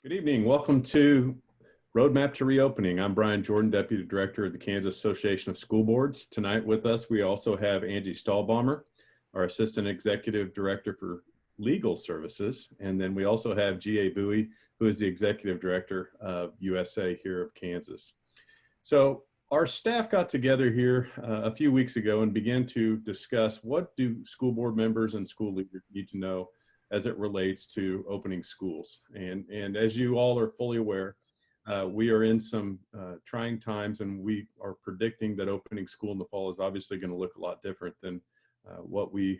Good evening. Welcome to Roadmap to Reopening. I'm Brian Jordan, Deputy Director of the Kansas Association of School Boards. Tonight with us, we also have Angie Stallbaumer, our Assistant Executive Director for Legal Services. And then we also have G.A. Buie, who is the Executive Director of USA here of Kansas. So our staff got together here a few weeks ago and began to discuss what do school board members and school leaders need to know as it relates to opening schools. And as you all are fully aware, we are in some trying times, and we are predicting that opening school in the fall is obviously going to look a lot different than what we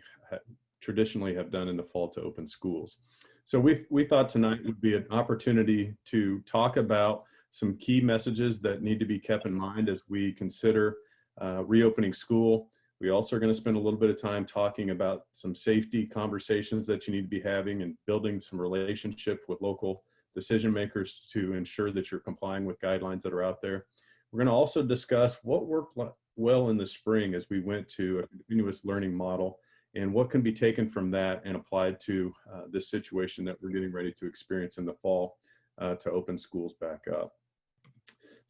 traditionally have done in the fall to open schools. So we thought tonight would be an opportunity to talk about some key messages that need to be kept in mind as we consider reopening school. We also are going to spend a little bit of time talking about some safety conversations that you need to be having and building some relationship with local decision makers to ensure that you're complying with guidelines that are out there. We're going to also discuss what worked well in the spring as we went to a continuous learning model and what can be taken from that and applied to this situation that we're getting ready to experience in the fall to open schools back up.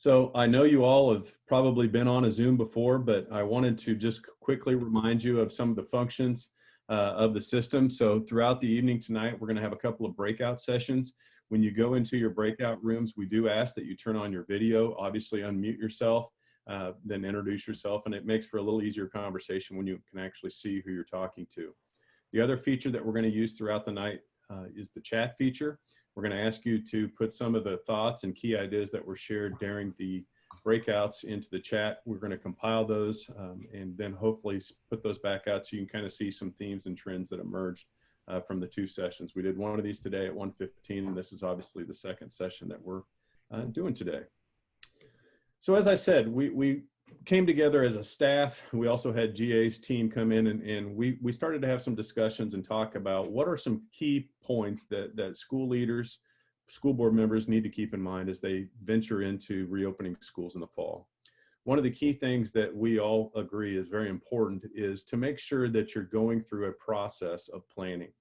So I know you all have probably been on a Zoom before, but I wanted to just quickly remind you of some of the functions of the system. So throughout the evening tonight, we're going to have a couple of breakout sessions. When you go into your breakout rooms, we do ask that you turn on your video, obviously unmute yourself, then introduce yourself, and it makes for a little easier conversation when you can actually see who you're talking to. The other feature that we're going to use throughout the night is the chat feature. We're going to ask you to put some of the thoughts and key ideas that were shared during the breakouts into the chat. We're going to compile those and then hopefully put those back out so you can kind of see some themes and trends that emerged from the two sessions. We did one of these today at 1:15, and this is obviously the second session that we're doing today. So as I said, we came together as a staff. We also had GA's team come in and we started to have some discussions and talk about what are some key points that school leaders, school board members need to keep in mind as they venture into reopening schools in the fall. One of the key things that we all agree is very important is to make sure that you're going through a process of planning.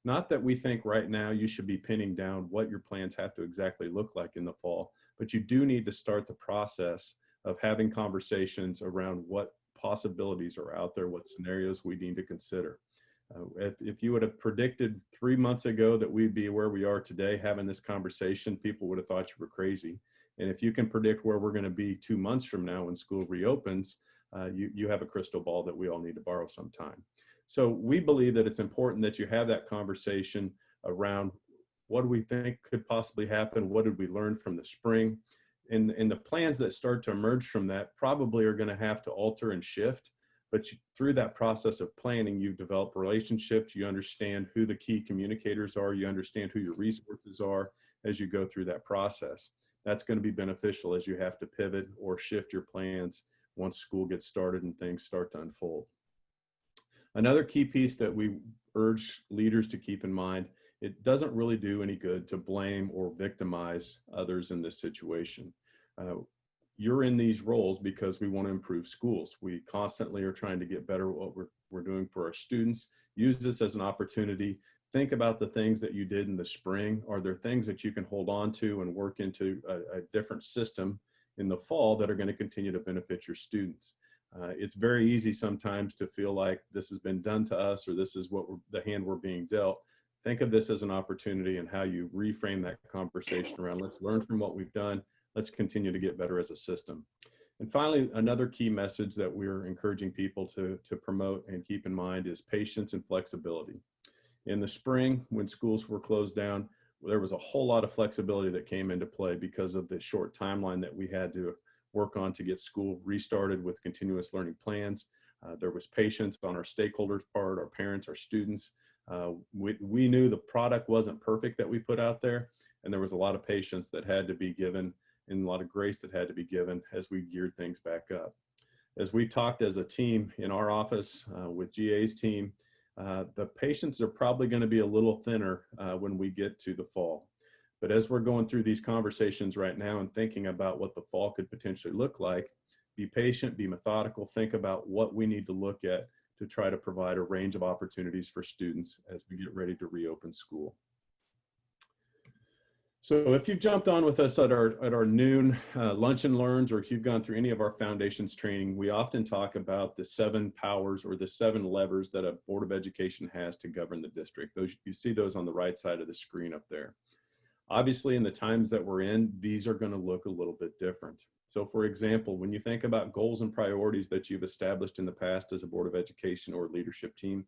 Not that we think right now you should be pinning down what your plans have to exactly look like in the fall, but you do need to start the process of having conversations around what possibilities are out there, what scenarios we need to consider. If you would have predicted 3 months ago that we'd be where we are today having this conversation, people would have thought you were crazy. And if you can predict where we're going to be 2 months from now when school reopens, you have a crystal ball that we all need to borrow sometime. So we believe that it's important that you have that conversation around what do we think could possibly happen, what did we learn from the spring, and the plans that start to emerge from that probably are going to have to alter and shift. But through that process of planning, you develop relationships, you understand who the key communicators are, you understand who your resources are as you go through that process. That's going to be beneficial as you have to pivot or shift your plans once school gets started and things start to unfold. Another key piece that we urge leaders to keep in mind, it doesn't really do any good to blame or victimize others in this situation. You're in these roles because we want to improve schools. We constantly are trying to get better at what we're doing for our students. Use this as an opportunity. Think about the things that you did in the spring. Are there things that you can hold on to and work into a different system in the fall that are going to continue to benefit your students? It's very easy sometimes to feel like this has been done to us or this is what the hand we're being dealt. Think of this as an opportunity and how you reframe that conversation around let's learn from what we've done. Let's continue to get better as a system. And finally, another key message that we're encouraging people to promote and keep in mind is patience and flexibility. In the spring, when schools were closed down, there was a whole lot of flexibility that came into play because of the short timeline that we had to work on to get school restarted with continuous learning plans. There was patience on our stakeholders' part, our parents, our students. We knew the product wasn't perfect that we put out there, and there was a lot of patience that had to be given and a lot of grace that had to be given as we geared things back up. As we talked as a team in our office with GA's team, the patience are probably going to be a little thinner when we get to the fall. But as we're going through these conversations right now and thinking about what the fall could potentially look like, be patient, be methodical, think about what we need to look at to try to provide a range of opportunities for students as we get ready to reopen school. So if you've jumped on with us at our noon lunch and learns, or if you've gone through any of our foundations training, we often talk about the 7 powers or the 7 levers that a Board of Education has to govern the district. Those, you see those on the right side of the screen up there. Obviously, in the times that we're in, these are going to look a little bit different. So for example, when you think about goals and priorities that you've established in the past as a Board of Education or leadership team,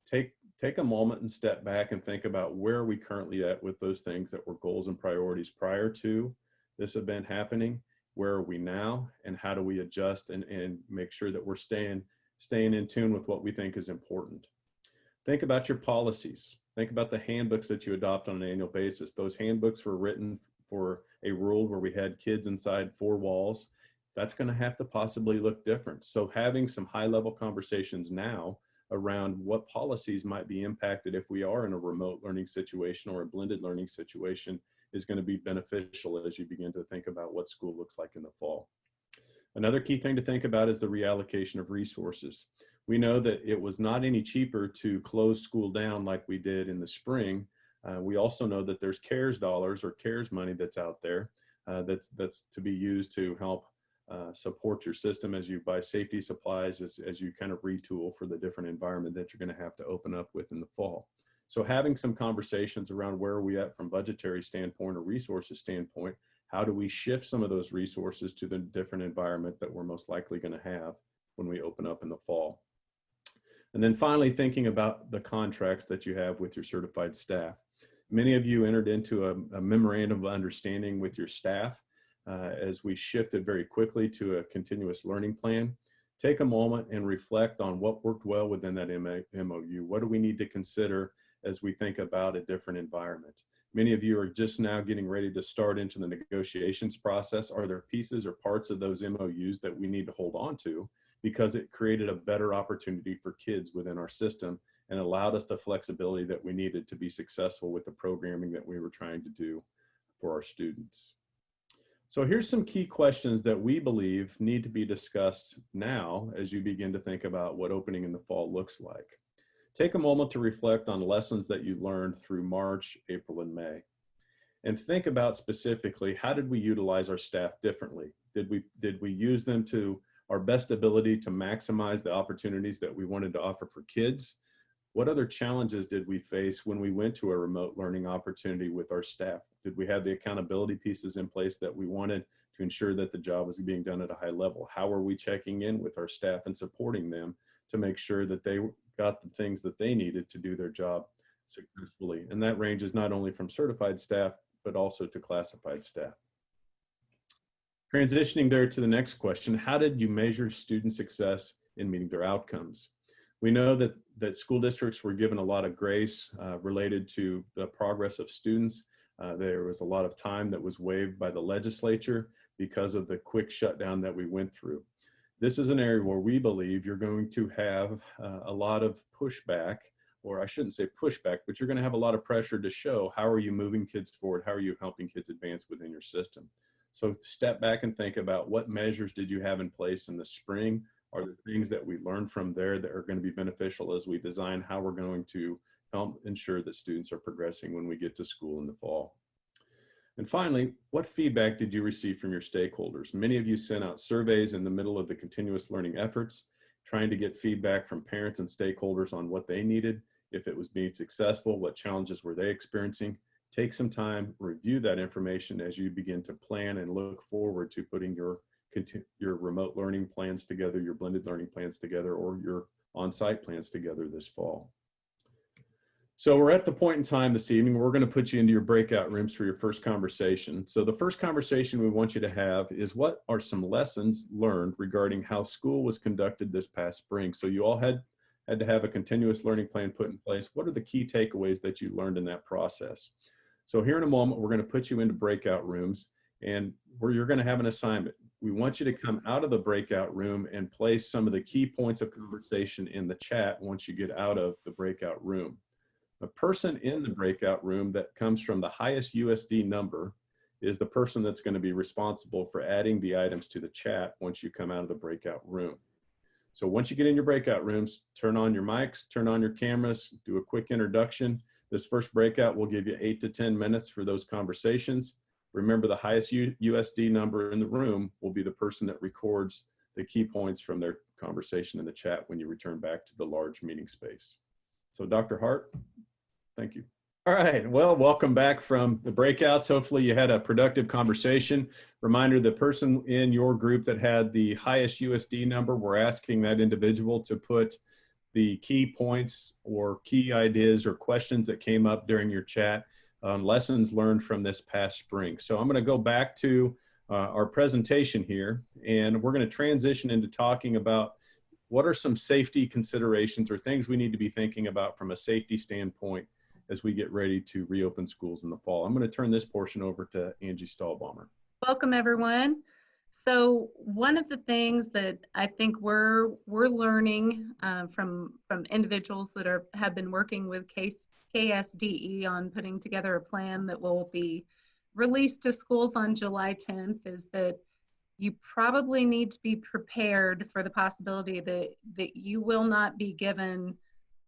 take a moment and step back and think about where are we currently at with those things that were goals and priorities prior to this event happening. Where are we now, and how do we adjust and make sure that we're staying in tune with what we think is important. Think about your policies. Think about the handbooks that you adopt on an annual basis. Those handbooks were written for a world where we had kids inside 4 walls. That's going to have to possibly look different. So having some high-level conversations now around what policies might be impacted if we are in a remote learning situation or a blended learning situation is going to be beneficial as you begin to think about what school looks like in the fall. Another key thing to think about is the reallocation of resources. We know that it was not any cheaper to close school down like we did in the spring. We also know that there's CARES dollars or CARES money that's out there that's to be used to help support your system as you buy safety supplies, as you kind of retool for the different environment that you're going to have to open up with in the fall. So having some conversations around where are we at from budgetary standpoint or resources standpoint, how do we shift some of those resources to the different environment that we're most likely going to have when we open up in the fall. And then finally, thinking about the contracts that you have with your certified staff. Many of you entered into a memorandum of understanding with your staff as we shifted very quickly to a continuous learning plan. Take a moment and reflect on what worked well within that MOU. What do we need to consider as we think about a different environment? Many of you are just now getting ready to start into the negotiations process. Are there pieces or parts of those MOUs that we need to hold on to because it created a better opportunity for kids within our system and allowed us the flexibility that we needed to be successful with the programming that we were trying to do for our students? So here's some key questions that we believe need to be discussed now as you begin to think about what opening in the fall looks like. Take a moment to reflect on lessons that you learned through March, April, and May. And think about specifically, how did we utilize our staff differently? Did we use them to our best ability to maximize the opportunities that we wanted to offer for kids? What other challenges did we face when we went to a remote learning opportunity with our staff? Did we have the accountability pieces in place that we wanted to ensure that the job was being done at a high level? How were we checking in with our staff and supporting them to make sure that they got the things that they needed to do their job successfully? And that ranges not only from certified staff, but also to classified staff. Transitioning there to the next question, how did you measure student success in meeting their outcomes? We know that school districts were given a lot of grace related to the progress of students. There was a lot of time that was waived by the legislature because of the quick shutdown that we went through. This is an area where we believe you're going to have a lot of pushback, or I shouldn't say pushback, but you're going to have a lot of pressure to show how are you moving kids forward, how are you helping kids advance within your system. So step back and think about what measures did you have in place in the spring. Are there things that we learned from there that are going to be beneficial as we design how we're going to help ensure that students are progressing when we get to school in the fall? And finally, what feedback did you receive from your stakeholders? Many of you sent out surveys in the middle of the continuous learning efforts, trying to get feedback from parents and stakeholders on what they needed, if it was being successful, what challenges were they experiencing. Take some time, review that information as you begin to plan and look forward to putting your remote learning plans together, your blended learning plans together, or your on-site plans together this fall. So we're at the point in time this evening, we're going to put you into your breakout rooms for your first conversation. So the first conversation we want you to have is, what are some lessons learned regarding how school was conducted this past spring? So you all had to have a continuous learning plan put in place. What are the key takeaways that you learned in that process? So here in a moment, we're going to put you into breakout rooms, and where you're going to have an assignment. We want you to come out of the breakout room and place some of the key points of conversation in the chat once you get out of the breakout room. The person in the breakout room that comes from the highest USD number is the person that's going to be responsible for adding the items to the chat once you come out of the breakout room. So once you get in your breakout rooms, turn on your mics, turn on your cameras, do a quick introduction. This first breakout will give you 8 to 10 minutes for those conversations. Remember, the highest USD number in the room will be the person that records the key points from their conversation in the chat when you return back to the large meeting space. So Dr. Hart, thank you. All right, well, welcome back from the breakouts. Hopefully you had a productive conversation. Reminder, the person in your group that had the highest USD number, we're asking that individual to put the key points or key ideas or questions that came up during your chat on lessons learned from this past spring. So I'm going to go back to our presentation here, and we're going to transition into talking about what are some safety considerations or things we need to be thinking about from a safety standpoint as we get ready to reopen schools in the fall. I'm going to turn this portion over to Angie Stallbaumer. Welcome, everyone. So one of the things that I think we're learning from individuals that have been working with KSDE on putting together a plan that will be released to schools on July 10th is that you probably need to be prepared for the possibility that you will not be given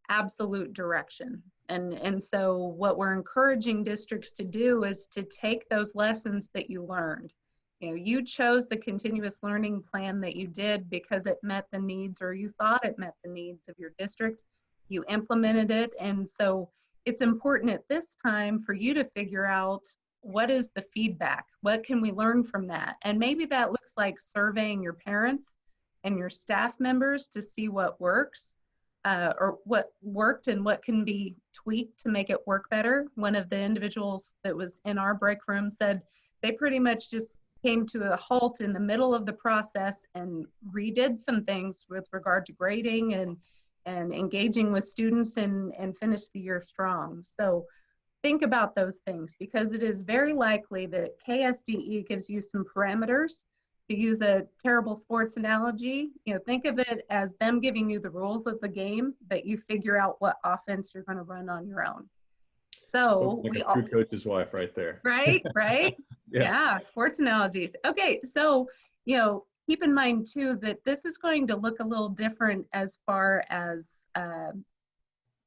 absolute direction. And so what we're encouraging districts to do is to take those lessons that you learned. You know, you chose the continuous learning plan that you did because it met the needs, or you thought it met the needs of your district. You implemented it. And so it's important at this time for you to figure out what is the feedback? What can we learn from that? And maybe that looks like surveying your parents and your staff members to see what works. Or what worked and what can be tweaked to make it work better. One of the individuals that was in our break room said they pretty much just came to a halt in the middle of the process and redid some things with regard to grading and engaging with students and finished the year strong. So think about those things, because it is very likely that KSDE gives you some parameters. To use a terrible sports analogy, you know, think of it as them giving you the rules of the game, but you figure out what offense you're going to run on your own. So like a true coach's wife right there. Right. Yeah, sports analogies. Okay, so, you know, keep in mind too that this is going to look a little different as far as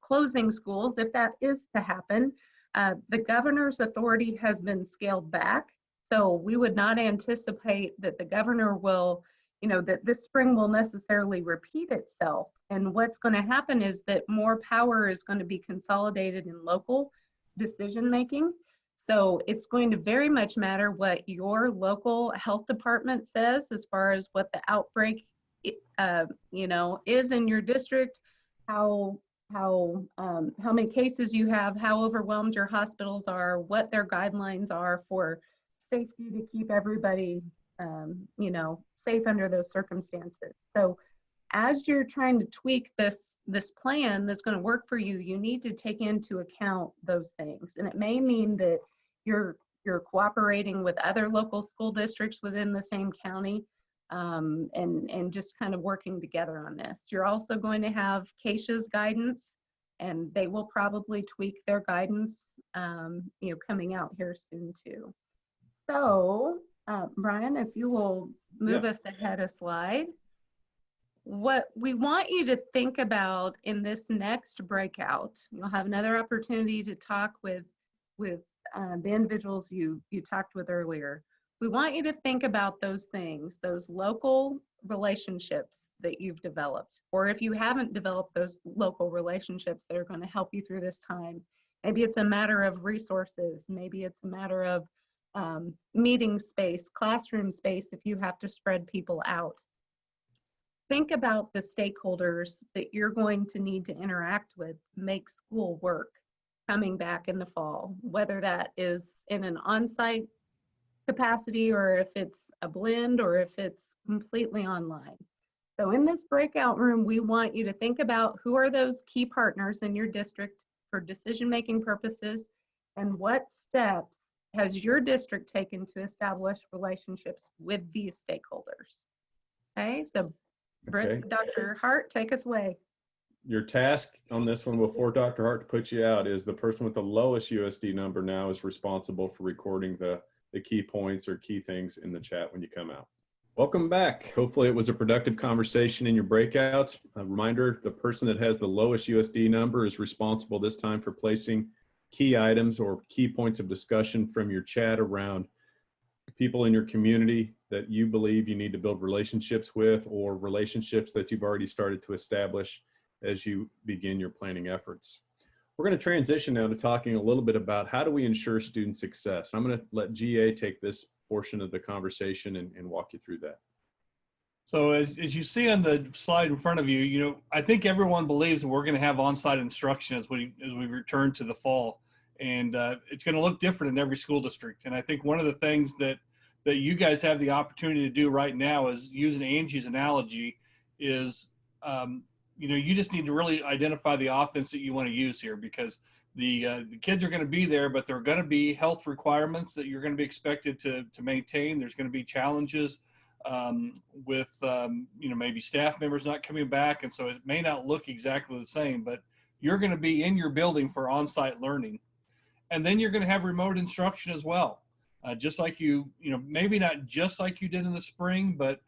closing schools, if that is to happen. The governor's authority has been scaled back. So we would not anticipate that the governor will, you know, that this spring will necessarily repeat itself. And what's going to happen is that more power is going to be consolidated in local decision making. So it's going to very much matter what your local health department says as far as what the outbreak, you know, is in your district, how many cases you have, how overwhelmed your hospitals are, what their guidelines are for safety to keep everybody, you know, safe under those circumstances. So as you're trying to tweak this plan that's going to work for you, you need to take into account those things. And it may mean that you're cooperating with other local school districts within the same county, and just kind of working together on this. You're also going to have KASB's guidance, and they will probably tweak their guidance, you know, coming out here soon too. So, Brian, if you will move us ahead a slide. What we want you to think about in this next breakout, you'll have another opportunity to talk with the individuals you talked with earlier. We want you to think about those things, those local relationships that you've developed, or if you haven't developed those local relationships that are going to help you through this time. Maybe it's a matter of resources. Maybe it's a matter of meeting space, classroom space if you have to spread people out. Think about the stakeholders that you're going to need to interact with, make school work coming back in the fall, whether that is in an on-site capacity or if it's a blend or if it's completely online. So in this breakout room, we want you to think about who are those key partners in your district for decision-making purposes, and what steps has your district taken to establish relationships with these stakeholders? Okay, so Dr. Hart, take us away. Your task on this one before Dr. Hart to put you out is the person with the lowest USD number now is responsible for recording the key points or key things in the chat when you come out. Welcome back. Hopefully it was a productive conversation in your breakouts. A reminder, the person that has the lowest USD number is responsible this time for placing key items or key points of discussion from your chat around people in your community that you believe you need to build relationships with, or relationships that you've already started to establish as you begin your planning efforts. We're going to transition now to talking a little bit about how do we ensure student success. I'm going to let GA take this portion of the conversation and walk you through that. So as you see on the slide in front of you, I think everyone believes that we're going to have on-site instruction as we return to the fall, and it's going to look different in every school district. And I think one of the things that you guys have the opportunity to do right now is, using Angie's analogy, is you just need to really identify the offense that you want to use here, because the kids are going to be there, but there are going to be health requirements that you're going to be expected to maintain. There's going to be challenges with maybe staff members not coming back, and so it may not look exactly the same, but you're going to be in your building for on-site learning. And then you're going to have remote instruction as well, just like maybe not just like you did in the spring, but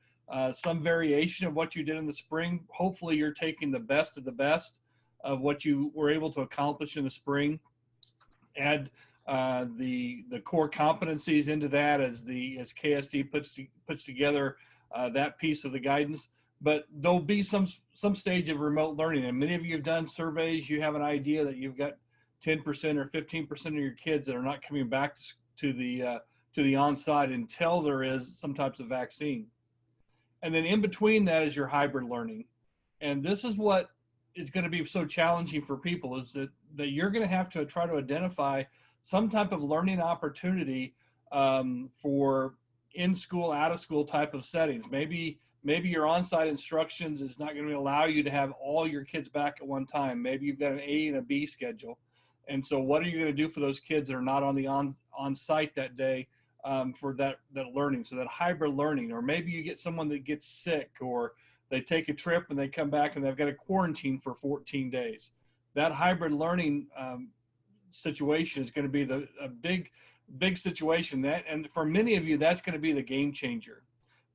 some variation of what you did in the spring. Hopefully you're taking the best of the best of what you were able to accomplish in the spring. Add the core competencies into that as KSD puts together that piece of the guidance. But there'll be some stage of remote learning, and many of you have done surveys. You have an idea that you've got 10% or 15% of your kids that are not coming back to the on-site until there is some types of vaccine. And then in between that is your hybrid learning, and this is what is going to be so challenging for people, is that you're going to have to try to identify some type of learning opportunity for in-school, out-of-school type of settings. Maybe your on-site instructions is not going to allow you to have all your kids back at one time. Maybe you've got an A and a B schedule. And so what are you going to do for those kids that are not on the on-site that day for that learning? So that hybrid learning, or maybe you get someone that gets sick, or they take a trip and they come back and they've got to quarantine for 14 days. That hybrid learning situation is going to be a big situation, and for many of you, that's going to be the game changer.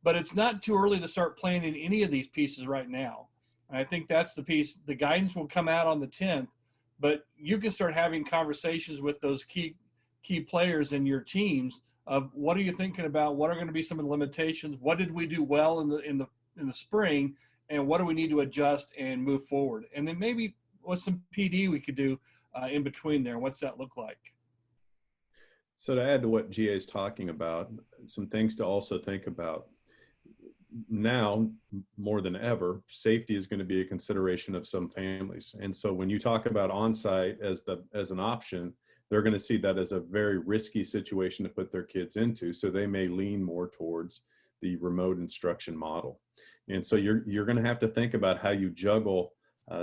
But it's not too early to start planning any of these pieces right now. And I think that's the piece. The guidance will come out on the 10th, but you can start having conversations with those key players in your teams of what are you thinking about, what are going to be some of the limitations, what did we do well in the spring, and what do we need to adjust and move forward. And then maybe what's some PD we could do in between there, and what's that look like? So to add to what GA is talking about, some things to also think about. Now, more than ever, safety is going to be a consideration of some families. And so when you talk about on-site as an option, they're going to see that as a very risky situation to put their kids into. So they may lean more towards the remote instruction model. And so you're going to have to think about how you juggle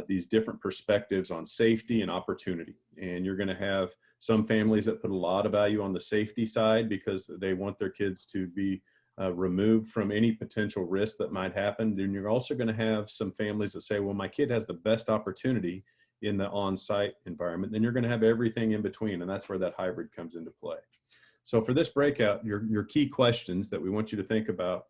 these different perspectives on safety and opportunity. And you're going to have some families that put a lot of value on the safety side because they want their kids to be removed from any potential risk that might happen. Then you're also going to have some families that say, well, my kid has the best opportunity in the on-site environment. Then you're going to have everything in between, and that's where that hybrid comes into play. So for this breakout, your key questions that we want you to think about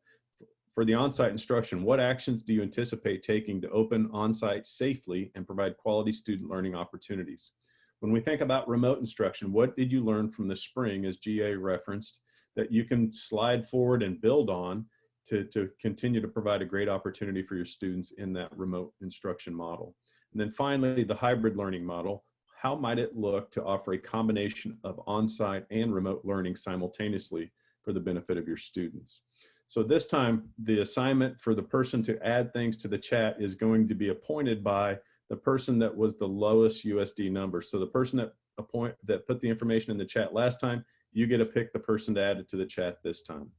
for the on-site instruction: what actions do you anticipate taking to open on-site safely and provide quality student learning opportunities? When we think about remote instruction, what did you learn from the spring, as GA referenced, that you can slide forward and build on to continue to provide a great opportunity for your students in that remote instruction model? And then finally, the hybrid learning model. How might it look to offer a combination of on-site and remote learning simultaneously for the benefit of your students? So this time, the assignment for the person to add things to the chat is going to be appointed by the person that was the lowest USD number. So the person that put the information in the chat last time, you get to pick the person to add it to the chat this time.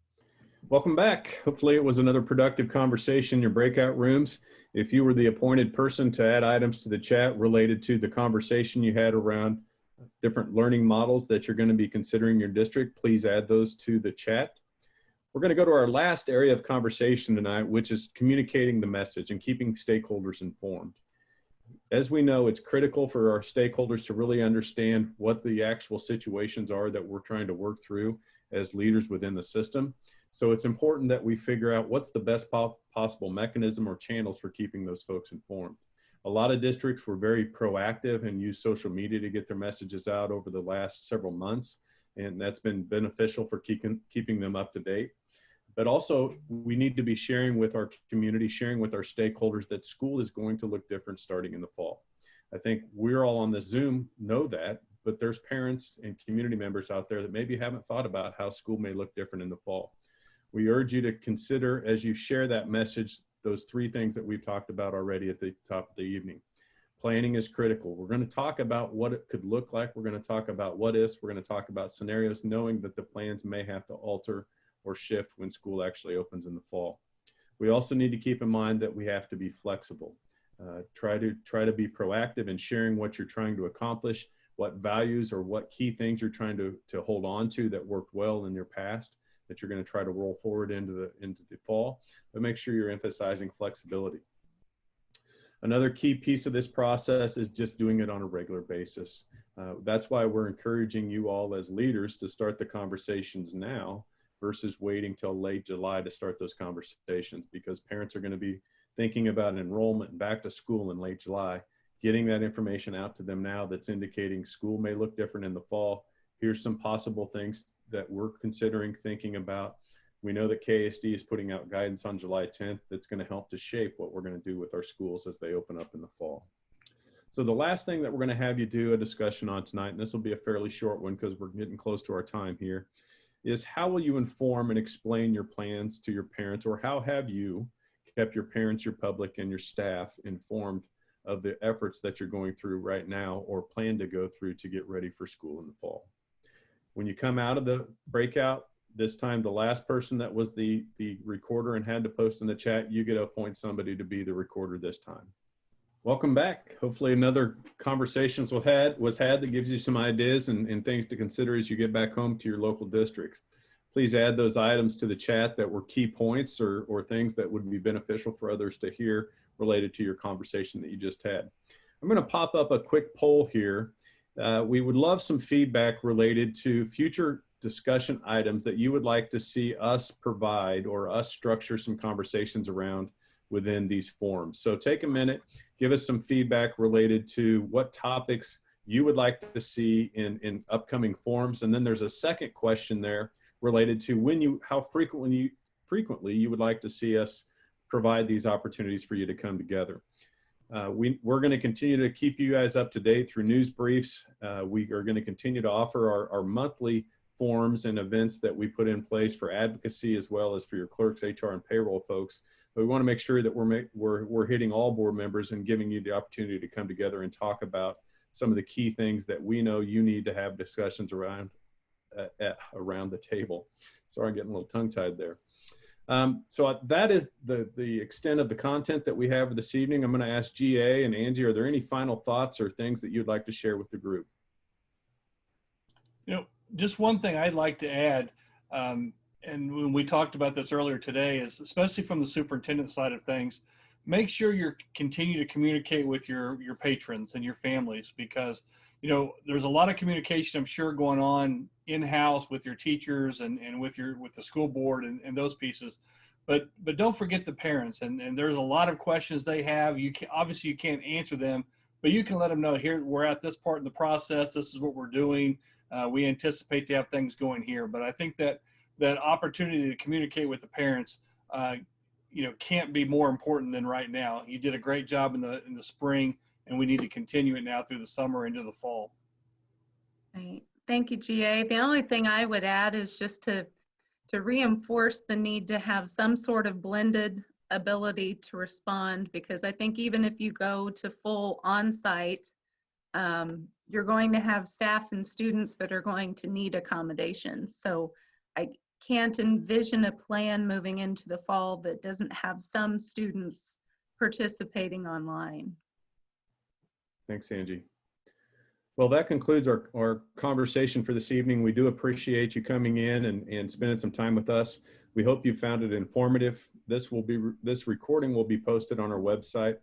Welcome back. Hopefully it was another productive conversation in your breakout rooms. If you were the appointed person to add items to the chat related to the conversation you had around different learning models that you're going to be considering in your district, please add those to the chat. We're going to go to our last area of conversation tonight, which is communicating the message and keeping stakeholders informed. As we know, it's critical for our stakeholders to really understand what the actual situations are that we're trying to work through as leaders within the system. So it's important that we figure out what's the best possible mechanism or channels for keeping those folks informed. A lot of districts were very proactive and used social media to get their messages out over the last several months, and that's been beneficial for keeping them up to date. But also, we need to be sharing with our community, sharing with our stakeholders that school is going to look different starting in the fall. I think we're all on the Zoom know that, but there's parents and community members out there that maybe haven't thought about how school may look different in the fall. We urge you to consider, as you share that message, those three things that we've talked about already at the top of the evening. Planning is critical. We're going to talk about what it could look like. We're going to talk about what ifs. We're going to talk about scenarios, knowing that the plans may have to alter or shift when school actually opens in the fall. We also need to keep in mind that we have to be flexible. Try to be proactive in sharing what you're trying to accomplish, what values or what key things you're trying to hold on to that worked well in your past that you're going to try to roll forward into the fall, but make sure you're emphasizing flexibility. Another key piece of this process is just doing it on a regular basis. That's why we're encouraging you all as leaders to start the conversations now versus waiting till late July to start those conversations, because parents are going to be thinking about enrollment and back to school in late July. Getting that information out to them now that's indicating school may look different in the fall. Here's some possible things that we're considering thinking about. We know that KASD is putting out guidance on July 10th that's going to help to shape what we're going to do with our schools as they open up in the fall. So the last thing that we're going to have you do a discussion on tonight, and this will be a fairly short one because we're getting close to our time here, is how will you inform and explain your plans to your parents, or how have you kept your parents, your public, and your staff informed of the efforts that you're going through right now or plan to go through to get ready for school in the fall? When you come out of the breakout, this time the last person that was the recorder and had to post in the chat, you get to appoint somebody to be the recorder this time. Welcome back. Hopefully another conversation was had that gives you some ideas and things to consider as you get back home to your local districts. Please add those items to the chat that were key points or things that would be beneficial for others to hear related to your conversation that you just had. I'm going to pop up a quick poll here. We would love some feedback related to future discussion items that you would like to see us provide or us structure some conversations around within these forums. So take a minute, give us some feedback related to what topics you would like to see in upcoming forums. And then there's a second question there related to how frequently you would like to see us provide these opportunities for you to come together. We're going to continue to keep you guys up to date through news briefs. We are going to continue to offer our monthly forums and events that we put in place for advocacy as well as for your clerks, HR, and payroll folks. But we want to make sure that we're hitting all board members and giving you the opportunity to come together and talk about some of the key things that we know you need to have discussions around the table. Sorry, I'm getting a little tongue-tied there. So that is the extent of the content that we have for this evening. I'm going to ask GA and Angie, are there any final thoughts or things that you'd like to share with the group? You know, just one thing I'd like to add, and when we talked about this earlier today, is especially from the superintendent side of things, make sure you continue to communicate with your patrons and your families, because you know there's a lot of communication I'm sure going on in-house with your teachers and with the school board and those pieces, but don't forget the parents, and there's a lot of questions they have. Obviously you can't answer them, but you can let them know, here we're at this part in the process, this is what we're doing, we anticipate to have things going here. But I think that opportunity to communicate with the parents you know, can't be more important than right now. You did a great job in the spring, and we need to continue it now through the summer into the fall. Right. Thank you, GA. The only thing I would add is just to reinforce the need to have some sort of blended ability to respond, because I think even if you go to full on-site, you're going to have staff and students that are going to need accommodations. So I can't envision a plan moving into the fall that doesn't have some students participating online. Thanks, Angie. Well, that concludes our conversation for this evening. We do appreciate you coming in and spending some time with us. We hope you found it informative. This recording will be posted on our website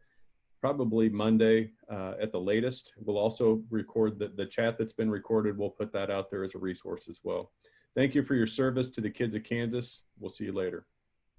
probably Monday at the latest. We'll also record the chat that's been recorded. We'll put that out there as a resource as well. Thank you for your service to the kids of Kansas. We'll see you later.